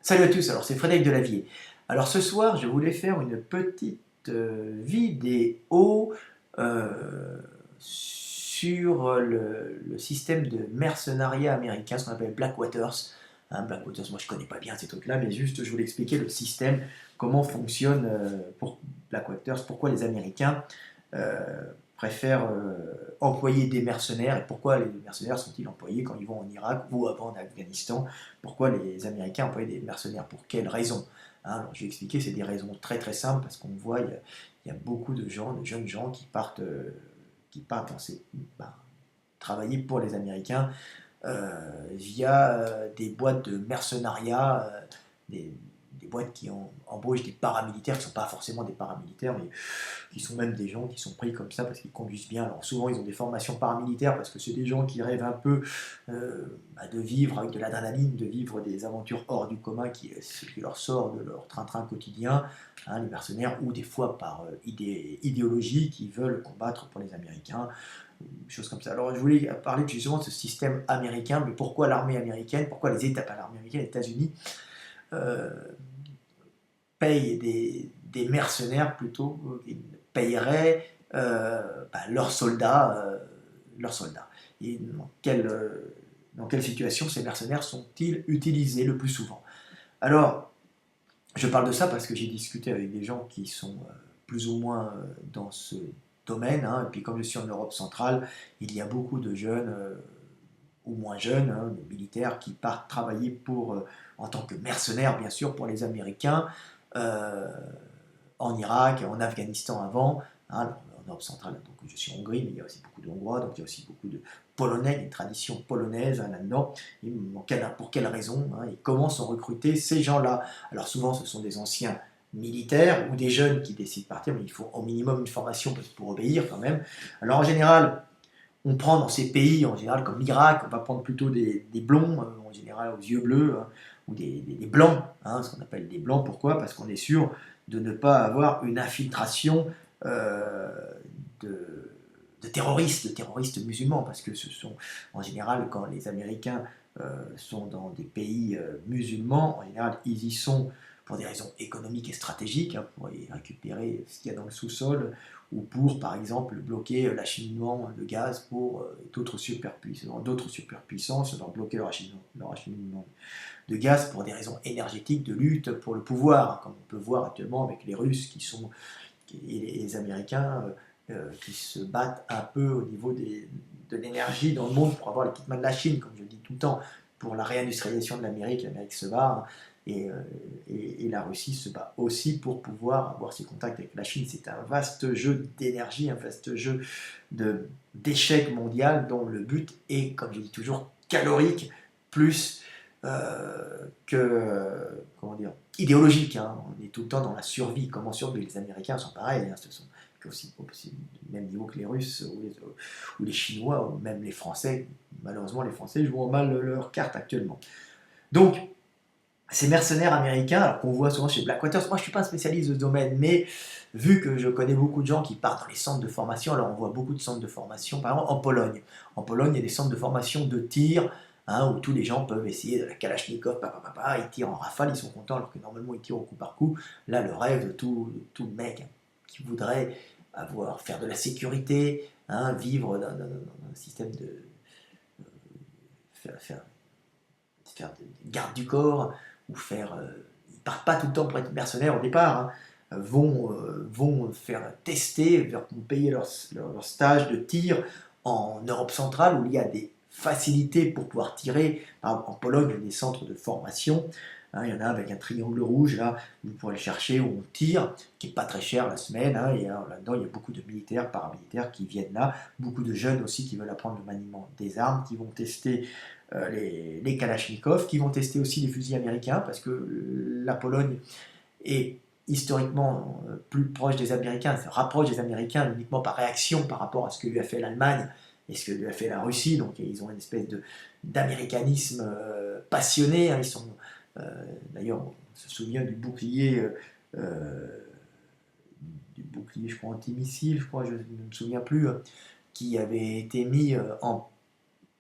Salut à tous, alors c'est Frédéric Delavier. Alors ce soir, je voulais faire une petite vidéo sur le système de mercenariat américain, ce qu'on appelle Blackwaters. Blackwaters, moi je connais pas bien ces trucs-là, mais juste je voulais expliquer le système, comment fonctionne pour Blackwaters, pourquoi les Américains euh, préfèrent employer des mercenaires et pourquoi les mercenaires sont-ils employés quand ils vont en Irak ou avant en Afghanistan. Pourquoi les Américains emploient des mercenaires, pour quelles raisons. Alors, je vais expliquer, c'est des raisons très très simples parce qu'on voit, il y a beaucoup de gens, de jeunes gens qui partent ben, travailler pour les Américains via des boîtes de mercenariat, des boîtes qui embauchent des paramilitaires, qui ne sont pas forcément des paramilitaires, mais qui sont même des gens qui sont pris comme ça parce qu'ils conduisent bien. Alors souvent ils ont des formations paramilitaires parce que c'est des gens qui rêvent un peu de vivre avec de l'adrénaline, de vivre des aventures hors du commun qui leur sort de leur train-train quotidien, hein, les mercenaires, ou des fois par idéologie qui veulent combattre pour les Américains, choses comme ça. Alors je voulais parler justement de ce système américain, mais pourquoi l'armée américaine, pourquoi les États, pas l'armée américaine, les États-Unis euh, payent des mercenaires plutôt, qui payeraient leurs soldats. Leurs soldats. Et dans quelle situation ces mercenaires sont-ils utilisés le plus souvent? Alors, je parle de ça parce que j'ai discuté avec des gens qui sont plus ou moins dans ce domaine, hein, et puis comme je suis en Europe centrale, il y a beaucoup de jeunes ou moins jeunes, hein, de militaires qui partent travailler en tant que mercenaires, bien sûr, pour les Américains, euh, en Irak, en Afghanistan avant, hein, en Europe centrale, donc je suis en Hongrie, mais il y a aussi beaucoup de Hongrois, donc il y a aussi beaucoup de Polonais, des traditions polonaises, hein, là-dedans. Et pour quelles raisons, hein, et comment sont recrutés ces gens-là? Alors souvent, ce sont des anciens militaires ou des jeunes qui décident de partir, mais il faut au minimum une formation pour obéir quand même. Alors en général, on prend dans ces pays, en général comme l'Irak, on va prendre plutôt des blonds, en général aux yeux bleus, hein, ou des blancs, hein, ce qu'on appelle des blancs. Pourquoi? Parce qu'on est sûr de ne pas avoir une infiltration euh, de, de terroristes musulmans, parce que ce sont en général, quand les Américains sont dans des pays musulmans, en général ils y sont pour des raisons économiques et stratégiques, hein, pour y récupérer ce qu'il y a dans le sous-sol, ou pour, par exemple, bloquer l'acheminement de gaz pour d'autres superpuissances, leur bloquer leur acheminement de gaz pour des raisons énergétiques, de lutte pour le pouvoir, hein, comme on peut voir actuellement avec les Russes et les Américains qui se battent un peu au niveau de l'énergie dans le monde pour avoir l'équipement de la Chine, comme je le dis tout le temps, pour la réindustrialisation de l'Amérique. L'Amérique se bat, hein, et la Russie se bat aussi pour pouvoir avoir ses contacts avec la Chine. C'est un vaste jeu d'énergie, un vaste jeu d'échec mondial dont le but est, comme je dis toujours, calorique plus comment dire, idéologique, hein. On est tout le temps dans la survie. Comment survivre? Les Américains sont pareils, hein. Ce sont aussi du même niveau que les Russes ou les Chinois, ou même les Français. Malheureusement, les Français jouent mal leur carte actuellement. Donc, ces mercenaires américains qu'on voit souvent chez Blackwater, moi je ne suis pas un spécialiste de ce domaine, mais vu que je connais beaucoup de gens qui partent dans les centres de formation, alors on voit beaucoup de centres de formation, par exemple en Pologne. En Pologne, il y a des centres de formation de tir, hein, où tous les gens peuvent essayer de la Kalachnikov, ils tirent en rafale, ils sont contents, alors que normalement ils tirent au coup par coup. Là, le rêve de tout mec qui voudrait faire de la sécurité, hein, vivre dans un système de faire de garde du corps, ou ils partent pas tout le temps pour être mercenaires au départ, hein, vont faire tester, vont payer leur stage de tir en Europe centrale, où il y a des facilités pour pouvoir tirer. Par exemple, en Pologne, il y a des centres de formation, hein, il y en a avec un triangle rouge, là, vous pourrez le chercher, où on tire, qui n'est pas très cher la semaine, hein, et là-dedans, il y a beaucoup de militaires, paramilitaires qui viennent là, beaucoup de jeunes aussi qui veulent apprendre le maniement des armes, qui vont tester les Kalachnikov, qui vont tester aussi les fusils américains, parce que la Pologne est historiquement plus proche des Américains, se rapproche des Américains uniquement par réaction par rapport à ce que lui a fait l'Allemagne et ce que lui a fait la Russie. Donc ils ont une espèce d'américanisme passionné, hein. Ils sont d'ailleurs, on se souvient du bouclier, je crois, antimissile, je crois, je ne me souviens plus, qui avait été mis en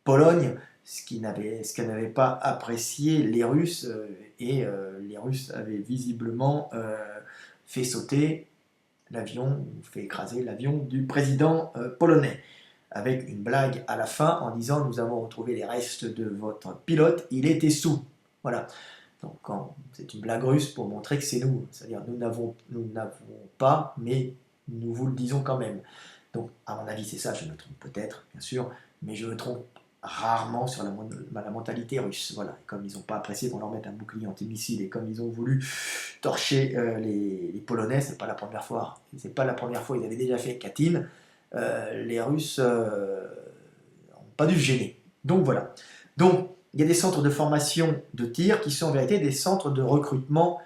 Pologne. ce que n'avaient pas apprécié les Russes, les Russes avaient visiblement fait sauter l'avion, ou fait écraser l'avion du président polonais, avec une blague à la fin en disant « Nous avons retrouvé les restes de votre pilote, il était sous ». Voilà. Donc c'est une blague russe pour montrer que c'est nous. C'est-à-dire nous n'avons pas, mais nous vous le disons quand même. Donc à mon avis c'est ça, je me trompe peut-être, bien sûr, mais je me trompe rarement sur la mentalité russe. Voilà. Et comme ils n'ont pas apprécié qu'on leur mette un bouclier antimissile et comme ils ont voulu torcher les Polonais, c'est pas la première fois. C'est pas la première fois, ils avaient déjà fait Katyn. Les Russes n'ont pas dû se gêner. Donc voilà. Donc il y a des centres de formation de tir qui sont en vérité des centres de recrutement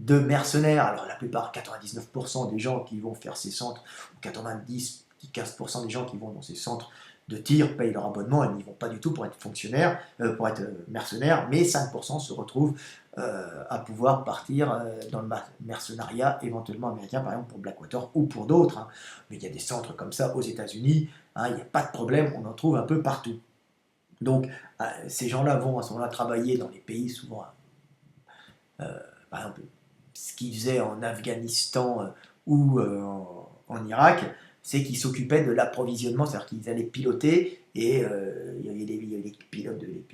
de mercenaires. Alors la plupart, 99% des gens qui vont faire ces centres, ou 90-15% des gens qui vont dans ces centres de tir payent leur abonnement et n'y vont pas du tout pour être fonctionnaires, pour être mercenaires, mais 5% se retrouvent à pouvoir partir dans le mercenariat éventuellement américain, par exemple pour Blackwater ou pour d'autres. Hein. Mais il y a des centres comme ça aux États-Unis, hein, il n'y a pas de problème, on en trouve un peu partout. Donc ces gens-là vont à ce moment-là travailler dans les pays souvent, par exemple, ce qu'ils faisaient en Afghanistan ou en Irak, c'est qu'ils s'occupaient de l'approvisionnement, c'est-à-dire qu'ils allaient piloter et il y avait des pilotes, des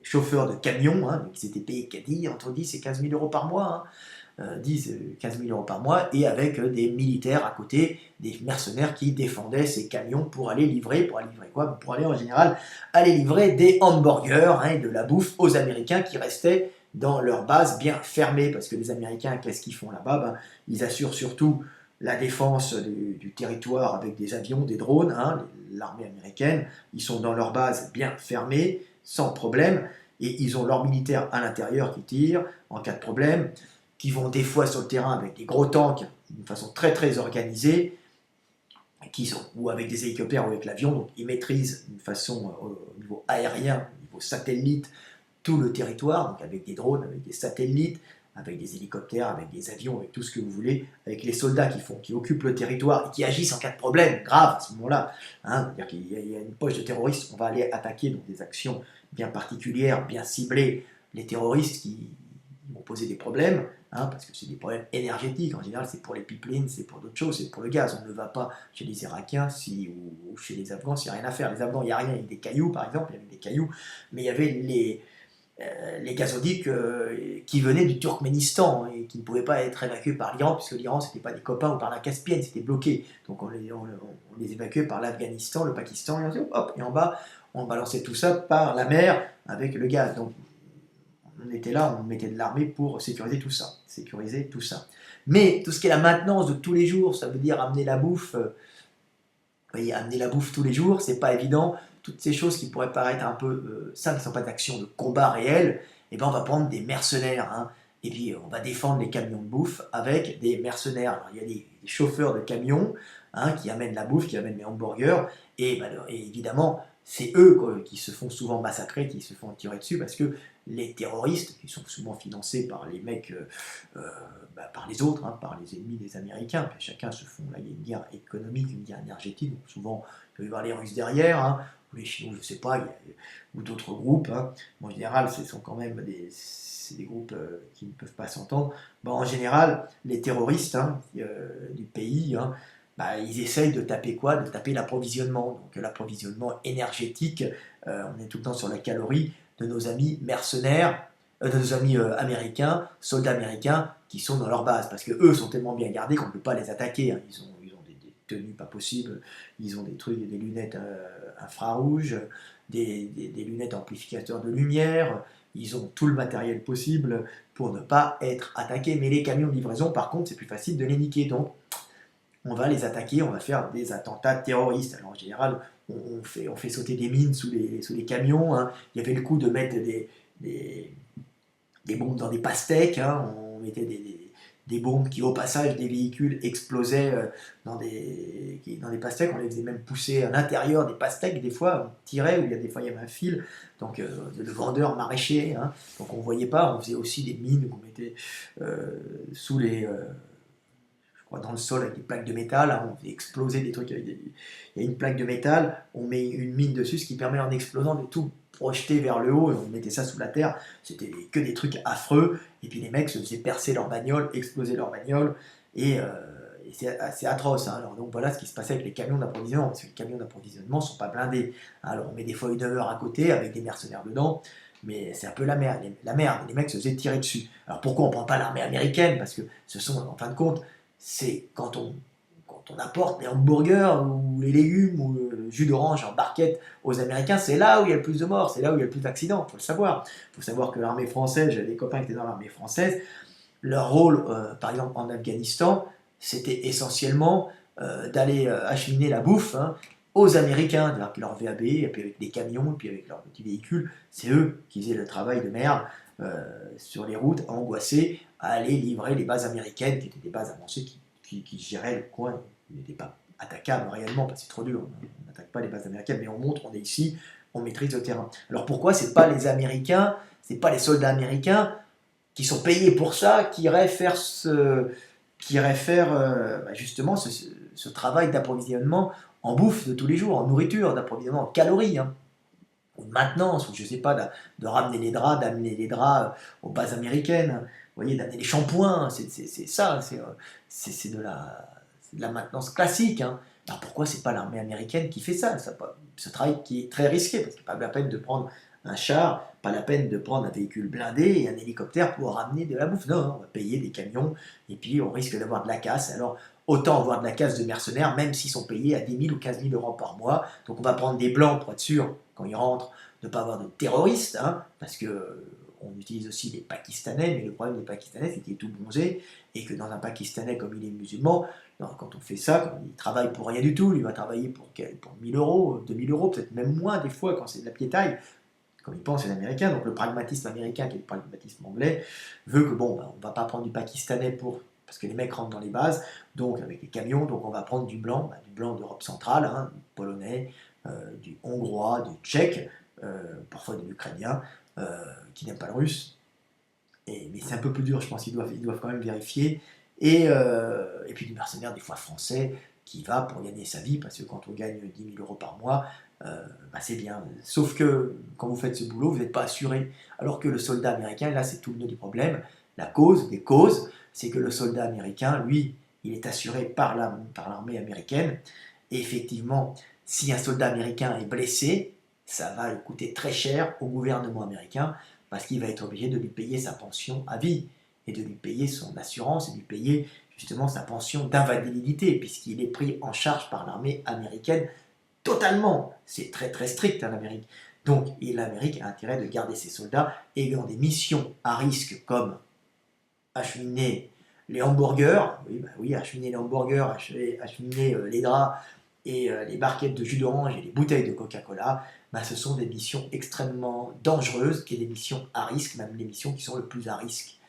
chauffeurs de camions hein, qui s'étaient payés entre 10 et 15 000 euros par mois. Hein. 10, 15 000 euros par mois, et avec des militaires à côté, des mercenaires qui défendaient ces camions pour aller livrer quoi? Pour aller en général, aller livrer des hamburgers hein, et de la bouffe aux Américains qui restaient dans leur base bien fermée, parce que les Américains, qu'est-ce qu'ils font là-bas? Ben, ils assurent surtout la défense du territoire avec des avions, des drones, hein, l'armée américaine, ils sont dans leur base bien fermée, sans problème, et ils ont leurs militaires à l'intérieur qui tirent en cas de problème, qui vont des fois sur le terrain avec des gros tanks d'une façon très très organisée, ou avec des hélicoptères ou avec l'avion, donc ils maîtrisent d'une façon au niveau aérien, au niveau satellite, tout le territoire, donc avec des drones, avec des satellites, avec des hélicoptères, avec des avions, avec tout ce que vous voulez, avec les soldats qui occupent le territoire et qui agissent en cas de problème grave à ce moment-là. Hein, c'est-à-dire qu'il y a une poche de terroristes, on va aller attaquer donc, des actions bien particulières, bien ciblées, les terroristes qui vont poser des problèmes, hein, parce que c'est des problèmes énergétiques, en général c'est pour les pipelines, c'est pour d'autres choses, c'est pour le gaz, on ne va pas chez les Irakiens ou chez les Afghans s'il n'y a rien à faire. Les Afghans, il n'y a rien, il y a des cailloux par exemple, il y avait des cailloux, mais il y avait les gazoducs qui venaient du Turkménistan et qui ne pouvaient pas être évacués par l'Iran, puisque l'Iran, c'était pas des copains, ou par la Caspienne, c'était bloqué. Donc on les évacuait par l'Afghanistan, le Pakistan, et en bas, on balançait tout ça par la mer avec le gaz. Donc on était là, on mettait de l'armée pour sécuriser tout ça. Mais tout ce qui est la maintenance de tous les jours, ça veut dire amener la bouffe, amener la bouffe tous les jours, c'est pas évident. Toutes ces choses qui pourraient paraître un peu simples, qui ne sont pas d'actions de combat réel, et ben on va prendre des mercenaires, hein, et puis on va défendre les camions de bouffe avec des mercenaires. Alors, il y a des chauffeurs de camions hein, qui amènent la bouffe, qui amènent les hamburgers, et évidemment, c'est eux quoi, qui se font souvent massacrer, qui se font tirer dessus, parce que les terroristes, qui sont souvent financés par les mecs, par les autres, hein, par les ennemis des Américains, puis chacun se font, là il y a une guerre économique, une guerre énergétique, donc souvent il peut y avoir les Russes derrière, hein, ou les Chinois, je ne sais pas, ou d'autres groupes, hein. En général ce sont quand même des groupes qui ne peuvent pas s'entendre. Bon, en général, les terroristes hein, du pays, hein, ils essayent de taper quoi? De taper l'approvisionnement. Donc l'approvisionnement énergétique, on est tout le temps sur la calorie de nos amis mercenaires, de nos amis américains, soldats américains, qui sont dans leur base. Parce qu'eux sont tellement bien gardés qu'on ne peut pas les attaquer. Hein. Ils ont des tenues pas possibles, ils ont des trucs, des lunettes infrarouges, des lunettes amplificateurs de lumière, ils ont tout le matériel possible pour ne pas être attaqués. Mais les camions de livraison, par contre, c'est plus facile de les niquer. Donc, on va les attaquer, on va faire des attentats terroristes. Alors en général, on fait sauter des mines sous les camions. Hein. Il y avait le coup de mettre des bombes dans des pastèques. Hein. On mettait des bombes qui, au passage des véhicules, explosaient dans des pastèques. On les faisait même pousser à l'intérieur des pastèques. Des fois, on tirait, ou des fois il y avait un fil. Donc le vendeur maraîcher. Hein. Donc on ne voyait pas. On faisait aussi des mines qu'on mettait sous les... dans le sol avec des plaques de métal, hein, on fait exploser des trucs il y a une plaque de métal, on met une mine dessus, ce qui permet en explosant de tout projeté vers le haut, et on mettait ça sous la terre, c'était que des trucs affreux, et puis les mecs se faisaient percer leur bagnole, exploser leur bagnole, et c'est assez atroce. Hein. Alors donc voilà ce qui se passait avec les camions d'approvisionnement, parce que les camions d'approvisionnement ne sont pas blindés. Alors on met des feuilles de à côté avec des mercenaires dedans, mais c'est un peu la merde. Les mecs se faisaient tirer dessus. Alors pourquoi on ne prend pas l'armée américaine? Parce que ce sont, en fin de compte, c'est quand on apporte les hamburgers ou les légumes ou le jus d'orange en barquette aux Américains, c'est là où il y a le plus de morts, c'est là où il y a le plus d'accidents, il faut le savoir. Il faut savoir que l'armée française, j'avais des copains qui étaient dans l'armée française, leur rôle, par exemple en Afghanistan, c'était essentiellement d'aller acheminer la bouffe hein, aux Américains, avec leur VAB, et puis avec des camions, et puis avec leurs petits véhicules. C'est eux qui faisaient le travail de merde sur les routes, angoissés, à aller livrer les bases américaines, qui étaient des bases avancées qui géraient le coin. Ils n'étaient pas attaquables réellement, parce que c'est trop dur. On n'attaque pas les bases américaines, mais on montre, on est ici, on maîtrise le terrain. Alors pourquoi c'est pas les Américains, c'est pas les soldats américains qui sont payés pour ça, qui iraient faire justement ce travail d'approvisionnement en bouffe de tous les jours, en nourriture, d'approvisionnement en calories, hein, ou de maintenance, ou je ne sais pas, de ramener les draps, d'amener les draps aux bases américaines, vous voyez, d'amener les shampoings, c'est ça, c'est de la maintenance classique. Hein. Alors pourquoi c'est pas l'armée américaine qui fait ça, ce travail qui est très risqué, parce qu'il n'est pas la peine de prendre un char, pas la peine de prendre un véhicule blindé et un hélicoptère pour ramener de la bouffe. Non, on va payer des camions et puis on risque d'avoir de la casse. Alors autant avoir de la casse de mercenaires, même s'ils sont payés à 10 000 ou 15 000 euros par mois. Donc on va prendre des blancs pour être sûr, quand ils rentrent, de ne pas avoir de terroristes, hein, parce que on utilise aussi les Pakistanais, mais le problème des Pakistanais, c'est qu'il est tout bronzé, et que dans un Pakistanais, comme il est musulman, quand on fait ça, il travaille pour rien du tout, il va travailler pour 1000 euros, 2000 euros, peut-être même moins des fois quand c'est de la piétaille, comme il pense les Américains. Donc le pragmatisme américain, qui est le pragmatisme anglais, veut que bon, on ne va pas prendre du Pakistanais parce que les mecs rentrent dans les bases, donc avec les camions, donc on va prendre du blanc d'Europe centrale, hein, du polonais, du hongrois, du tchèque, parfois de l'ukrainien, qui n'aiment pas le russe. Mais c'est un peu plus dur, je pense, ils doivent quand même vérifier. Et puis du mercenaire, des fois français, qui va pour gagner sa vie, parce que quand on gagne 10 000 euros par mois, c'est bien. Sauf que quand vous faites ce boulot, vous n'êtes pas assuré. Alors que le soldat américain, là c'est tout le nœud du problème, la cause des causes, c'est que le soldat américain, lui, il est assuré par l'armée américaine. Et effectivement, si un soldat américain est blessé, ça va lui coûter très cher au gouvernement américain, parce qu'il va être obligé de lui payer sa pension à vie, et de lui payer son assurance, et de lui payer justement sa pension d'invalidité, puisqu'il est pris en charge par l'armée américaine totalement. C'est très très strict en Amérique. Donc l'Amérique a intérêt de garder ses soldats ayant des missions à risque comme acheminer les hamburgers, oui, acheminer les hamburgers, acheminer les draps et les barquettes de jus d'orange et les bouteilles de Coca-Cola. Ce sont des missions extrêmement dangereuses et des missions à risque, même les missions qui sont le plus à risque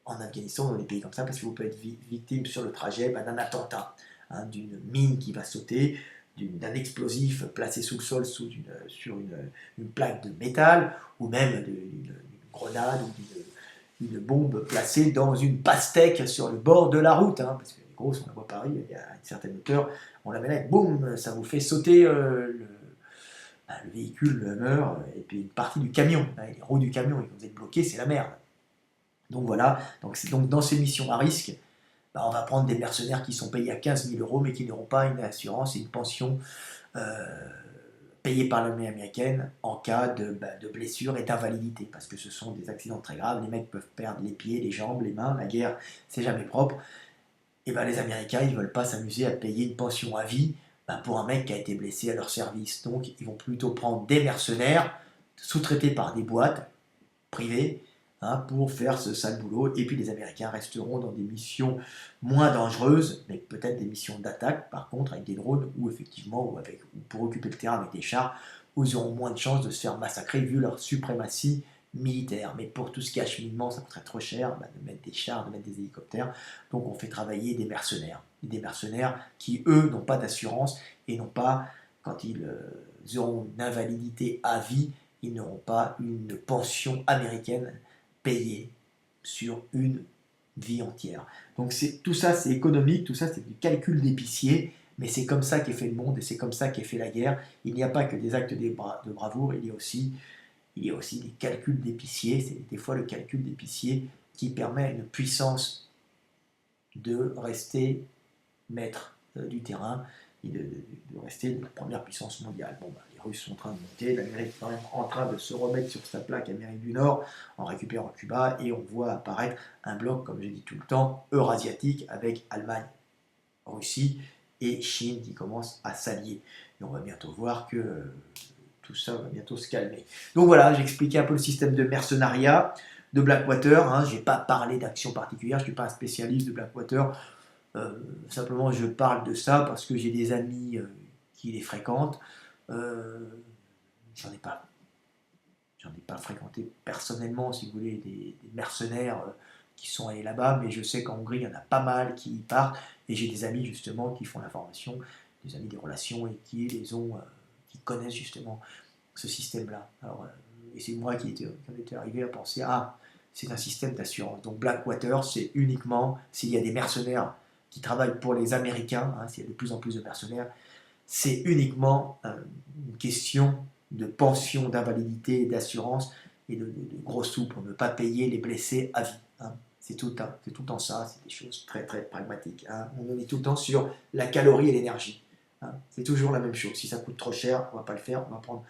en Afghanistan, dans les pays comme ça, parce que vous pouvez être victime sur le trajet d'un attentat, hein, d'une mine qui va sauter, d'un explosif placé sous le sol sur une plaque de métal, ou même d'une grenade ou d'une bombe placée dans une pastèque sur le bord de la route, hein, parce que les grosses, on la voit à Paris, il y a une certaine hauteur, on la met là, et boum, ça vous fait sauter le véhicule meurt, et puis une partie du camion, hein, les roues du camion, et quand vous êtes bloqué, c'est la merde. Donc voilà, donc dans ces missions à risque, on va prendre des mercenaires qui sont payés à 15 000 euros, mais qui n'auront pas une assurance et une pension payée par l'armée américaine en cas de blessure et d'invalidité, parce que ce sont des accidents très graves, les mecs peuvent perdre les pieds, les jambes, les mains, la guerre, c'est jamais propre. Et les Américains, ils ne veulent pas s'amuser à payer une pension à vie pour un mec qui a été blessé à leur service. Donc ils vont plutôt prendre des mercenaires sous-traités par des boîtes privées, hein, pour faire ce sale boulot, et puis les Américains resteront dans des missions moins dangereuses, mais peut-être des missions d'attaque, par contre, avec des drones, ou effectivement, ou pour occuper le terrain avec des chars, où ils auront moins de chances de se faire massacrer, vu leur suprématie militaire. Mais pour tout ce qui est acheminement, ça coûterait trop cher de mettre des chars, de mettre des hélicoptères, donc on fait travailler des mercenaires qui, eux, n'ont pas d'assurance, et n'ont pas, quand ils auront une invalidité à vie, ils n'auront pas une pension américaine payé sur une vie entière. Donc tout ça c'est économique, tout ça c'est du calcul d'épicier, Mais c'est comme ça qu'est fait le monde et c'est comme ça qu'est fait la guerre. Il n'y a pas que des actes de bravoure, il y a aussi des calculs d'épicier. C'est des fois le calcul d'épicier qui permet à une puissance de rester maître du terrain et de rester la première puissance mondiale. Bon, bah, les Russes sont en train de monter, l'Amérique est quand même en train de se remettre sur sa plaque Amérique du Nord en récupérant Cuba et on voit apparaître un bloc, comme j'ai dit tout le temps, eurasiatique avec Allemagne, Russie et Chine qui commencent à s'allier. Et on va bientôt voir que tout ça va bientôt se calmer. Donc voilà, j'ai expliqué un peu le système de mercenariat de Blackwater. Hein. Je n'ai pas parlé d'action particulière, je ne suis pas un spécialiste de Blackwater. Simplement, je parle de ça parce que j'ai des amis qui les fréquentent. Euh, j'en ai pas, j'en ai pas fréquenté personnellement, si vous voulez, des mercenaires qui sont allés là-bas, mais je sais qu'en Hongrie, il y en a pas mal qui y partent. Et j'ai des amis justement qui font la formation, des amis des relations et qui les ont, qui connaissent justement ce système-là. Alors, et c'est moi qui en était arrivé à penser, ah, c'est un système d'assurance. Donc Blackwater, c'est uniquement s'il y a des mercenaires qui travaillent pour les Américains, hein, s'il y a de plus en plus de mercenaires, c'est uniquement une question de pension, d'invalidité, d'assurance et de gros sous pour ne pas payer les blessés à vie. Hein. C'est tout le temps ça, c'est des choses très très pragmatiques. Hein. On est tout le temps sur la calorie et l'énergie. Hein. C'est toujours la même chose. Si ça coûte trop cher, on ne va pas le faire, on va prendre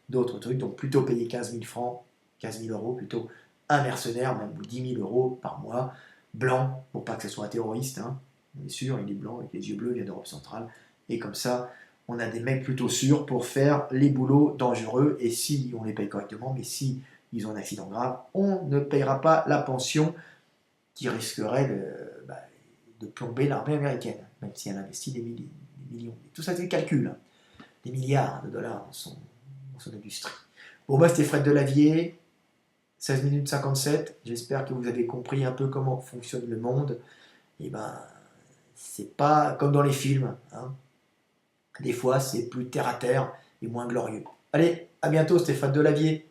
d'autres trucs. Donc plutôt payer 15 000 francs, 15 000 euros, plutôt un mercenaire, même 10 000 euros par mois, blanc, pour pas que ce soit un terroriste. Hein. On est sûr, il est blanc avec les yeux bleus, il vient d'Europe centrale. Et comme ça, on a des mecs plutôt sûrs pour faire les boulots dangereux. Et si on les paye correctement, mais si ils ont un accident grave, on ne payera pas la pension qui risquerait de plomber l'armée américaine, même si elle investit des millions. Tout ça, c'est des calculs, hein. Des milliards de dollars dans son industrie. Bon, moi, c'était Fred Delavier, 16 minutes 57. J'espère que vous avez compris un peu comment fonctionne le monde. Et ben, c'est pas comme dans les films. Hein. Des fois, c'est plus terre à terre et moins glorieux. Allez, à bientôt, Stéphane Delavier.